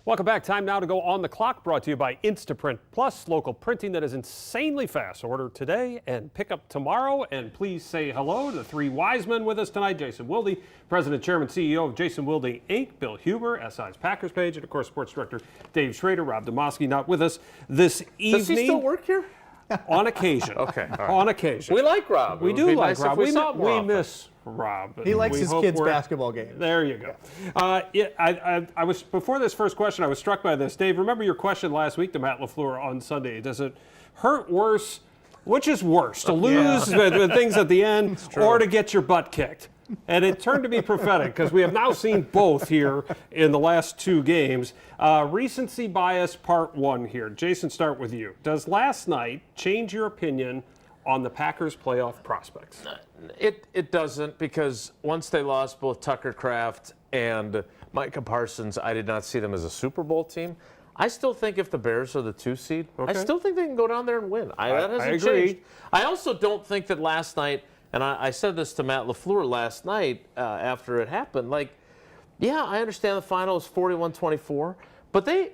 Welcome back. Time now to go on the clock, brought to you by Instaprint Plus, local printing that is insanely fast. Order today and pick up tomorrow. And please say hello to the three wise men with us tonight. Jason Wilde, President, Chairman, CEO of Jason Wilde, Inc., Bill Huber, SI's Packers page, and of course, Sports Director Dave Schrader. Rob Demoski not with us this evening. Does he still work here? On occasion. Okay. All right. On occasion. We like Rob. We do like nice Rob. We miss Rob. He likes We his hope kids' basketball games. There you go. I was, before this first question, I was struck by this. Dave, remember your question last week to Matt LaFleur on Sunday. Does it hurt worse? Which is worse, to lose the things at the end or to get your butt kicked? And it turned to be prophetic because we have now seen both here in the last two games. Recency bias part one here. Jason, start with you. Does last night change your opinion on the Packers' playoff prospects? It doesn't, because once they lost both Tucker Kraft and Micah Parsons, I did not see them as a Super Bowl team. I still think if the Bears are the 2 seed, I still think they can go down there and win. That hasn't agree. changed. I also don't think that last night, and I said this to Matt LaFleur last night after it happened, I understand the final is 41-24, but they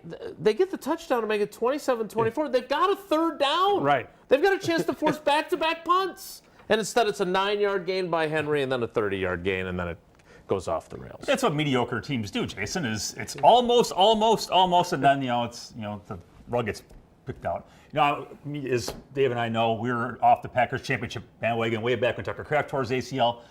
get the touchdown to make it 27-24. They've got a third down. Right. They've got a chance to force back-to-back punts. And instead it's a 9-yard gain by Henry and then a 30-yard gain, and then it goes off the rails. That's what mediocre teams do, Jason, is it's almost, and then, the rug gets picked out. As Dave and I know, we were off the Packers championship bandwagon way back when Tucker Kraft tore his ACL.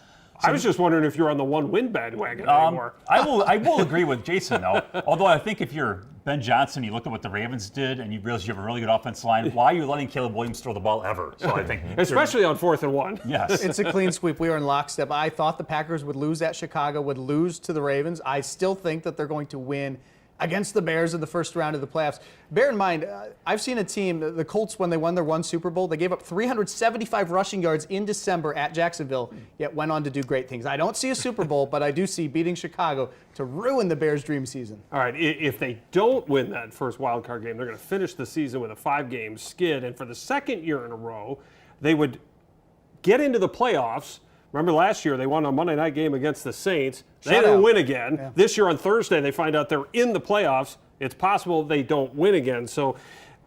I was just wondering if you're on the one-win bandwagon anymore. I will agree with Jason, though. Although I think if you're Ben Johnson, you look at what the Ravens did, and you realize you have a really good offensive line, why are you letting Caleb Williams throw the ball ever? So I think, especially on 4th and 1. Yes, it's a clean sweep. We are in lockstep. I thought the Packers would lose at Chicago, would lose to the Ravens. I still think that they're going to win against the Bears in the first round of the playoffs. Bear in mind, I've seen a team, the Colts, when they won their one Super Bowl, they gave up 375 rushing yards in December at Jacksonville, yet went on to do great things. I don't see a Super Bowl, but I do see beating Chicago to ruin the Bears' dream season. All right, if they don't win that first wild card game, they're going to finish the season with a 5-game skid, and for the second year in a row, they would get into the playoffs. Remember last year, they won a Monday night game against the Saints. They didn't win again. Yeah. This year on Thursday, they find out they're in the playoffs. It's possible they don't win again. So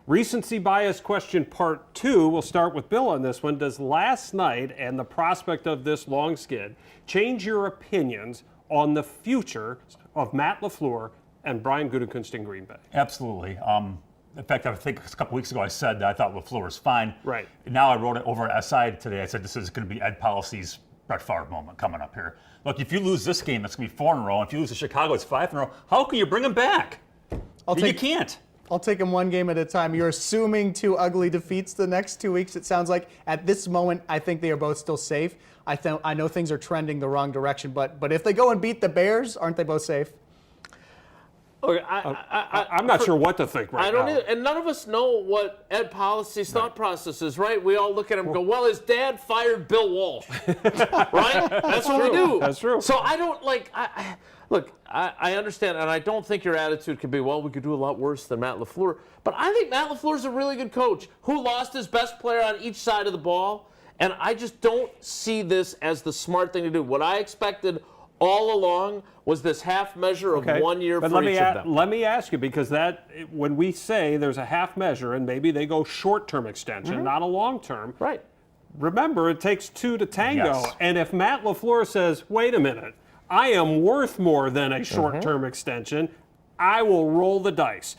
recency bias question part 2, we'll start with Bill on this one. Does last night and the prospect of this long skid change your opinions on the future of Matt LaFleur and Brian Gutekunst in Green Bay? Absolutely. In fact, I think a couple weeks ago I said that I thought LaFleur was fine. Right. Now I wrote it over at SI today. I said this is going to be Ed Policy's Brett Favre moment coming up here. Look, if you lose this game, that's going to be 4 in a row. If you lose to Chicago, it's 5 in a row. How can you bring them back? You can't. I'll take them one game at a time. You're assuming 2 ugly defeats the next 2 weeks. It sounds like at this moment, I think they are both still safe. I know things are trending the wrong direction, but if they go and beat the Bears, aren't they both safe? Okay, I'm not sure what to think right now. I don't either, and none of us know what Ed Policy's thought process is, right? We all look at him and go, well, his dad fired Bill Walsh, right? That's what we do. That's true. So I don't I understand, and I don't think your attitude could be, well, we could do a lot worse than Matt LaFleur. But I think Matt LaFleur's a really good coach who lost his best player on each side of the ball, and I just don't see this as the smart thing to do. What I expected all along was this half measure of 1 year for each of them. Let me ask you, because when we say there's a half measure and maybe they go short-term extension, not a long-term. Right. Remember, it takes 2 to tango. Yes. And if Matt LaFleur says, wait a minute, I am worth more than a short-term extension, I will roll the dice.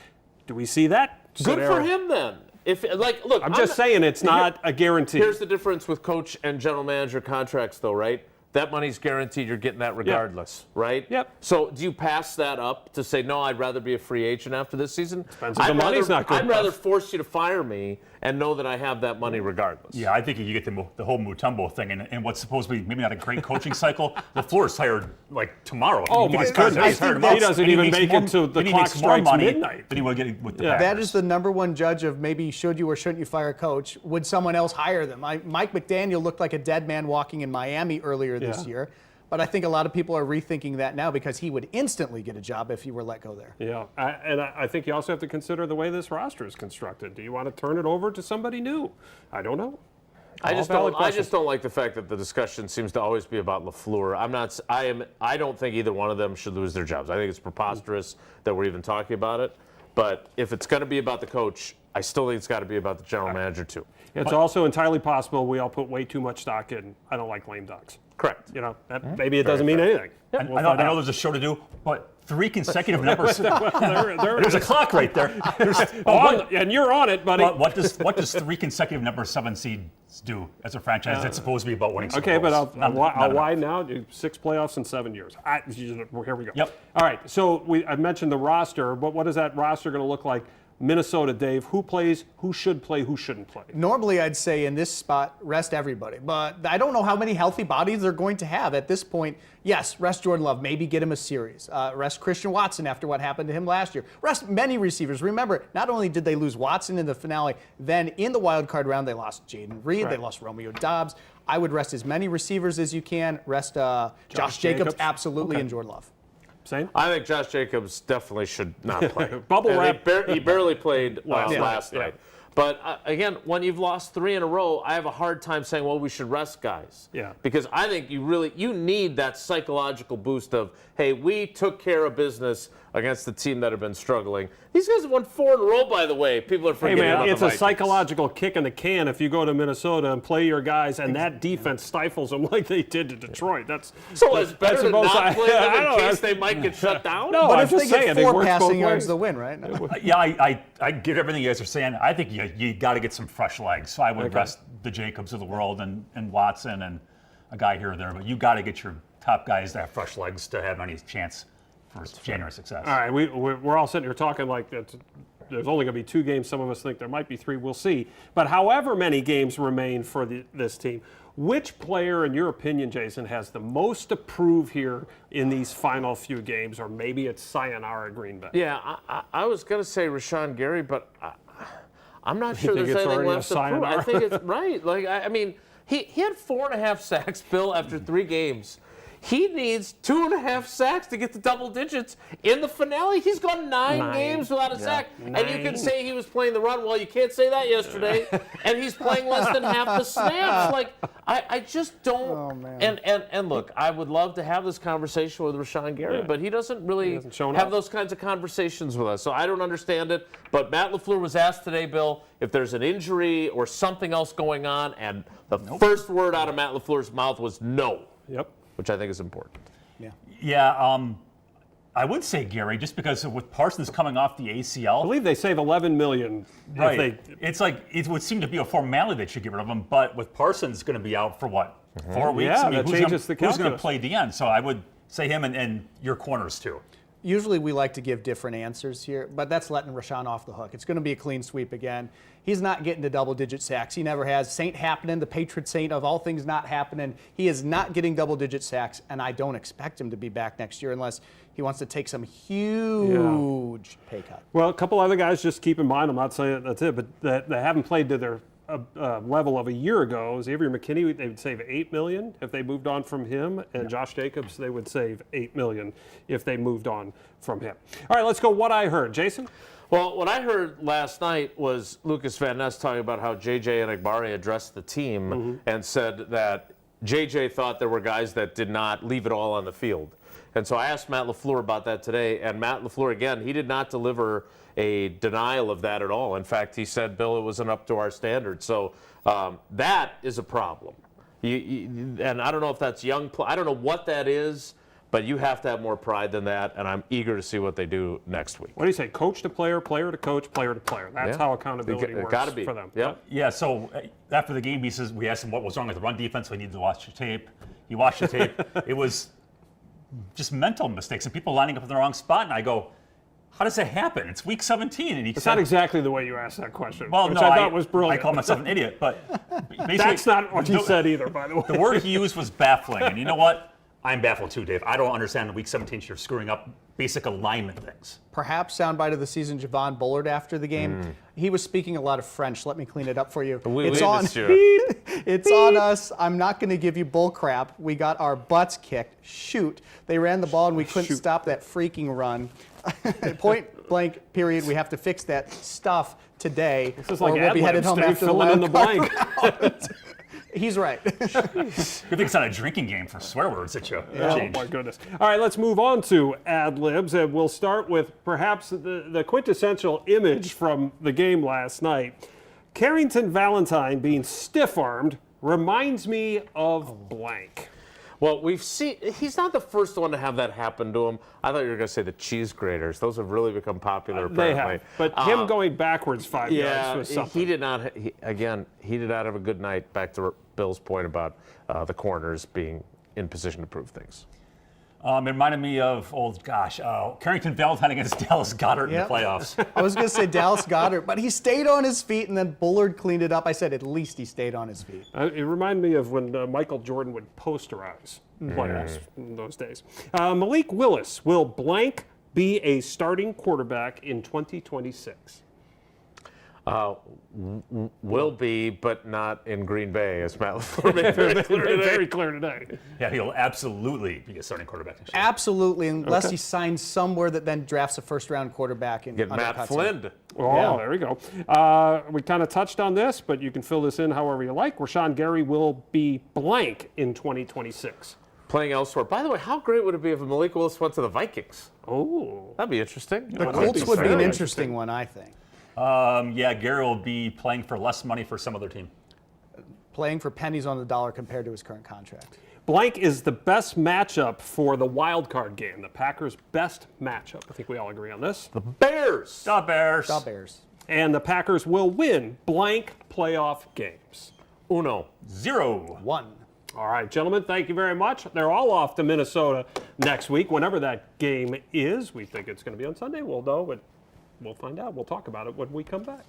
Do we see that Good for him then. Look, I'm just saying it's not a guarantee. Here's the difference with coach and general manager contracts, though, right? That money's guaranteed. You're getting that regardless, right? Yep. So do you pass that up to say, no, I'd rather be a free agent after this season? Depends if the money's not good I'd rather force you to fire me and know that I have that money regardless. Yeah, I think you get the whole Mutombo thing and what's supposed to be maybe not a great coaching cycle. LaFleur's hired like tomorrow. Oh, my goodness. He doesn't even make it to the clock strikes midnight. Than he will get with the Packers. That is the number one judge of maybe should you or shouldn't you fire a coach. Would someone else hire them? Mike McDaniel looked like a dead man walking in Miami earlier this year. But I think a lot of people are rethinking that now because he would instantly get a job if he were let go there. Yeah, and I think you also have to consider the way this roster is constructed. Do you want to turn it over to somebody new? I don't know. I All valid just questions. don't like the fact that the discussion seems to always be about LaFleur. I don't think either one of them should lose their jobs. I think it's preposterous that we're even talking about it. But if it's going to be about the coach, I still think it's got to be about the general manager too. It's also entirely possible we all put way too much stock in. I don't like lame ducks. Correct. You know, maybe it doesn't mean anything. I know there's a show to do, but 3 consecutive numbers. There- There's a clock right there. and you're on it, buddy. What does 3 consecutive number 7 seeds do as a franchise that's supposed to be about winning Super Okay, but Bowls? I'll Not enough. widen out. 6 playoffs in 7 years. Here we go. Yep. All right, so I mentioned the roster, but what is that roster going to look like? Minnesota, Dave, who plays, who should play, who shouldn't play? Normally, I'd say in this spot, rest everybody. But I don't know how many healthy bodies they're going to have at this point. Yes, rest Jordan Love, maybe get him a series. Rest Christian Watson after what happened to him last year. Rest many receivers. Remember, not only did they lose Watson in the finale, then in the wild card round, they lost Jaden Reed, they lost Romeo Dobbs. I would rest as many receivers as you can. Rest Josh Jacobs, absolutely, and Jordan Love. Same? I think Josh Jacobs definitely should not play. Bubble And wrap. he barely played last Yeah. night. But again, when you've lost 3 in a row, I have a hard time saying, well, we should rest guys. Yeah. Because I think you need that psychological boost of, hey, we took care of business against the team that have been struggling. These guys have won 4 in a row, by the way. People are Hey, forgetting man, about it's the a Vikings. psychological kick in the can if you go to Minnesota and play your guys, and that defense stifles them like they did to Detroit. So it's better that's to both not sides. play them I in know, case that's- they might get shut down? No, But I'm if they just saying, get it 4 works both passing yards, ways. they'll win, right? Yeah, I get everything you guys are saying. I think you got to get some fresh legs. So I would rest the Jacobs of the world and Watson and a guy here or there. But you got to get your top guys to have fresh legs to have any chance for January success. All right, we're all sitting here talking like there's only going to be 2 games. Some of us think there might be 3. We'll see. But however many games remain for this team, which player, in your opinion, Jason, has the most to prove here in these final few games? Or maybe it's sayonara Green Bay. Yeah, I was going to say Rashawn Gary, but I'm not sure think there's it's anything already a left to prove. I sayonara? think it's right. Like I mean, he had 4.5 sacks, Bill, after 3 games. He needs 2.5 sacks to get to double digits in the finale. He's gone 9 games without a sack. And you can say he was playing the run. Well, you can't say that yesterday. And he's playing less than half the snaps. Like, I just don't. Oh, man. And look, I would love to have this conversation with Rashawn Gary, but he doesn't really hasn't shown have up. those kinds of conversations with us. So I don't understand it. But Matt LaFleur was asked today, Bill, if there's an injury or something else going on. And the first word out of Matt LaFleur's mouth was no, Yep. which I think is important. Yeah, I would say Gary, just because with Parsons coming off the I ACL. believe they save $11 million. Right. If they, It's like it would seem to be a formality they should get rid of him, but with Parsons going to be out for what, 4 weeks? Yeah, that who's changes the who's going to calculus. play at the end? So I would say him and your corners too. Usually we like to give different answers here, but that's letting Rashawn off the hook. It's going to be a clean sweep again. He's not getting to double-digit sacks. He never has. Saint happening, the patron saint of all things not happening. He is not getting double-digit sacks, and I don't expect him to be back next year unless he wants to take some huge pay cut. well, a couple other guys, just keep in mind, I'm not saying that's it, but that they haven't played to their level of a year ago. Xavier McKinney, they would save $8 million if they moved on from him, and Josh Jacobs, they would save $8 million if they moved on from him. All right, let's go. What I heard, Jason. Well, what I heard last night was Lucas Van Ness talking about how J.J. Enagbare addressed the team and said that J.J. thought there were guys that did not leave it all on the field. And so I asked Matt LaFleur about that today, and Matt LaFleur, again, he did not deliver a denial of that at all. In fact, he said, Bill, it wasn't up to our standards. So that is a problem. And I don't know if that's I don't know what that is, but you have to have more pride than that, and I'm eager to see what they do next week. What do you say? Coach to player, player to coach, player to player. That's how accountability works Gotta be. for them. Yep. Yeah, so after the game, we asked him what was wrong with the run defense. We needed to watch the tape. He watched the tape. It was just mental mistakes and people lining up in the wrong spot. And I go, how does that happen? It's week 17. And he It's said, not exactly the way you asked that question, well, which no, I thought was brilliant. I call myself an idiot, but basically, That's not what you the- said either, by the way. The word he used was baffling. And you know what? I'm baffled too, Dave. I don't understand in week 17 you're screwing up basic alignment things. Perhaps soundbite of the season, Javon Bullard after the game. He was speaking a lot of French. Let me clean it up for you. We on. missed you. It's on us. I'm not going to give you bull crap. We got our butts kicked. Shoot. They ran the ball and we couldn't stop that freaking run. Point blank, period. We have to fix that stuff today. This is like or we'll be headed ad-libs, home Dave, after the filling in the wild card blank. round. He's right. Good thing it's not a drinking game for swear words that you Oh, change. my goodness. All right, let's move on to ad libs, and we'll start with perhaps the quintessential image from the game last night. Carrington Valentine being stiff-armed reminds me of blank. Well, we've seen, he's not the first one to have that happen to him. I thought you were going to say the cheese graters. Those have really become popular, They apparently. have, but him going backwards 5 yards was something. he did not, he did not have a good night, back to Bill's point about the corners being in position to prove things. It reminded me of, Carrington Valentine against Dallas Goedert Yep. in the playoffs. I was going to say Dallas Goedert, but he stayed on his feet, and then Bullard cleaned it up. I said at least he stayed on his feet. It reminded me of when Michael Jordan would posterize players in those days. Malik Willis, will blank be a starting quarterback in 2026? Will be, but not in Green Bay, as Matt LaFleur made very clear today. Very clear today. Yeah, he'll absolutely be a starting quarterback next year. Absolutely, unless he signs somewhere that then drafts a first-round quarterback and Get Matt undercuts him. Flynn. Oh, Yeah. there we go. We kind of touched on this, but you can fill this in however you like. Rashawn Gary will be blank in 2026. Playing elsewhere. By the way, how great would it be if Malik Willis went to the Vikings? Oh. That'd be interesting. The Colts would be an interesting one, I think. Gary will be playing for less money for some other team. Playing for pennies on the dollar compared to his current contract. Blank is the best matchup for the wild card game, the Packers' best matchup. I think we all agree on this. The Bears. The Bears. The Bears. And the Packers will win blank playoff games. Uno. 0. 1. All right, gentlemen, thank you very much. They're all off to Minnesota next week, whenever that game is. We think it's going to be on Sunday. We'll know, but we'll find out. We'll talk about it when we come back.